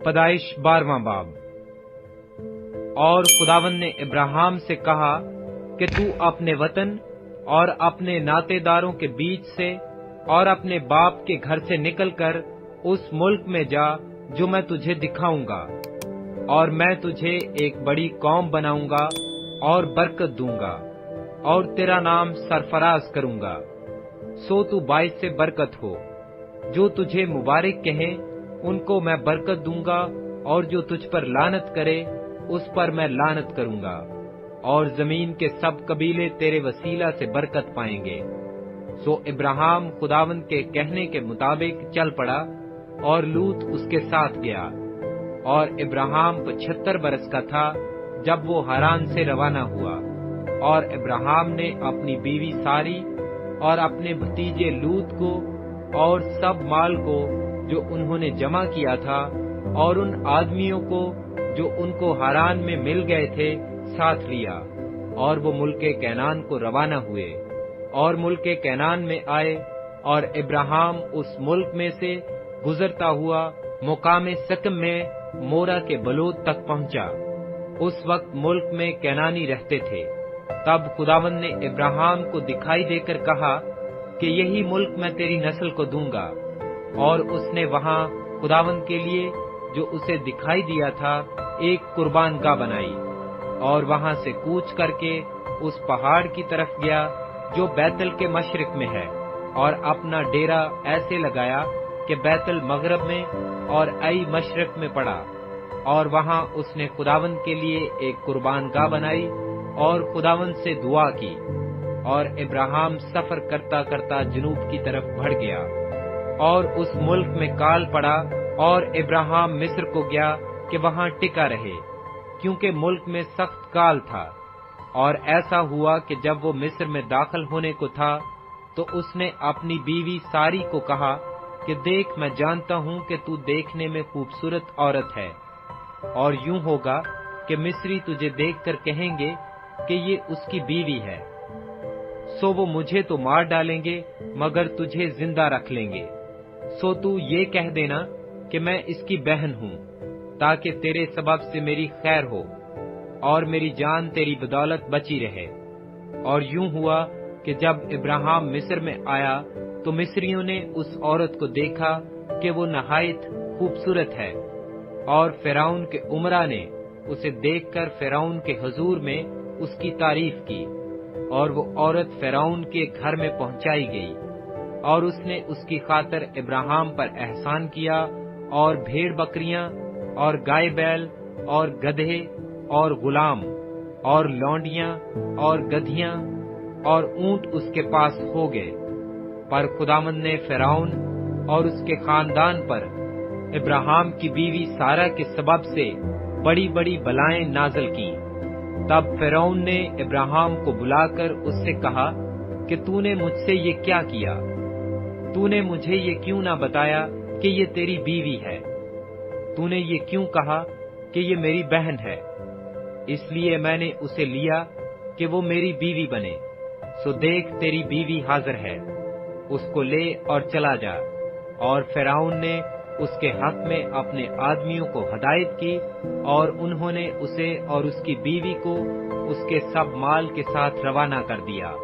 پیدائش 12واں باب۔ اور خداوند نے ابراہیم سے کہا کہ تو اپنے وطن اور اپنے ناطے داروں کے بیچ سے اور اپنے باپ کے گھر سے نکل کر اس ملک میں جا جو میں تجھے دکھاؤں گا، اور میں تجھے ایک بڑی قوم بناؤں گا اور برکت دوں گا اور تیرا نام سرفراز کروں گا، سو تو باعث سے برکت ہو۔ جو تجھے مبارک کہیں ان کو میں برکت دوں گا، اور جو تجھ پر لعنت کرے اس پر میں لعنت کروں گا، اور زمین کے سب قبیلے تیرے وسیلہ سے برکت پائیں گے۔ سو ابراہیم خداوند کے کہنے کے مطابق چل پڑا، اور لوط اس کے ساتھ گیا۔ اور ابراہیم 75 برس کا تھا جب وہ ہاران سے روانہ ہوا، اور ابراہیم نے اپنی بیوی ساری اور اپنے بھتیجے لوط کو اور سب مال کو جو انہوں نے جمع کیا تھا، اور ان آدمیوں کو جو ان کو ہاران میں مل گئے تھے ساتھ لیا، اور وہ ملک کنعان کو روانہ ہوئے، اور ملک کنعان میں آئے، اور ابراہیم اس ملک میں سے گزرتا ہوا مقام سکم میں مورا کے بلوت تک پہنچا۔ اس وقت ملک میں کنعانی رہتے تھے۔ تب خداوند نے ابراہیم کو دکھائی دے کر کہا کہ یہی ملک میں تیری نسل کو دوں گا، اور اس نے وہاں خداوند کے لیے جو اسے دکھائی دیا تھا ایک قربان گاہ بنائی، اور وہاں سے کوچ کر کے اس پہاڑ کی طرف گیا جو بیت ال کے مشرق میں ہے، اور اپنا ڈیرا ایسے لگایا کہ بیت المغرب میں اور ای مشرق میں پڑا، اور وہاں اس نے خداوند کے لیے ایک قربان گاہ بنائی اور خداوند سے دعا کی۔ اور ابراہیم سفر کرتا کرتا جنوب کی طرف بڑھ گیا، اور اس ملک میں کال پڑا، اور ابراہیم مصر کو گیا کہ وہاں ٹکا رہے، کیونکہ ملک میں سخت کال تھا۔ اور ایسا ہوا کہ جب وہ مصر میں داخل ہونے کو تھا تو اس نے اپنی بیوی ساری کو کہا کہ دیکھ، میں جانتا ہوں کہ تو دیکھنے میں خوبصورت عورت ہے، اور یوں ہوگا کہ مصری تجھے دیکھ کر کہیں گے کہ یہ اس کی بیوی ہے، سو وہ مجھے تو مار ڈالیں گے مگر تجھے زندہ رکھ لیں گے۔ سو تو یہ کہہ دینا کہ میں اس کی بہن ہوں، تاکہ تیرے سبب سے میری خیر ہو اور میری جان تیری بدولت بچی رہے۔ اور یوں ہوا کہ جب ابراہیم مصر میں آیا تو مصریوں نے اس عورت کو دیکھا کہ وہ نہایت خوبصورت ہے، اور فرعون کے امراء نے اسے دیکھ کر فرعون کے حضور میں اس کی تعریف کی، اور وہ عورت فرعون کے گھر میں پہنچائی گئی، اور اس نے اس کی خاطر ابراہیم پر احسان کیا، اور بھیڑ بکریاں اور گائے بیل اور گدھے اور غلام اور لونڈیاں اور گدھیاں اور اونٹ اس کے پاس ہو گئے۔ پر خداوند نے فرعون اور اس کے خاندان پر ابراہیم کی بیوی سارہ کے سبب سے بڑی بڑی بلائیں نازل کی۔ تب فرعون نے ابراہیم کو بلا کر اس سے کہا کہ تو نے مجھ سے یہ کیا کیا؟ تو نے مجھے یہ کیوں نہ بتایا کہ یہ تیری بیوی ہے؟ تو نے یہ کیوں کہا کہ یہ میری بہن ہے؟ اس لیے میں نے اسے لیا کہ وہ میری بیوی بنے۔ سو دیکھ، تیری بیوی حاضر ہے، اس کو لے اور چلا جا۔ اور فرعون نے اس کے حق میں اپنے آدمیوں کو ہدایت کی، اور انہوں نے اسے اور اس کی بیوی کو اس کے سب مال کے ساتھ روانہ کر دیا۔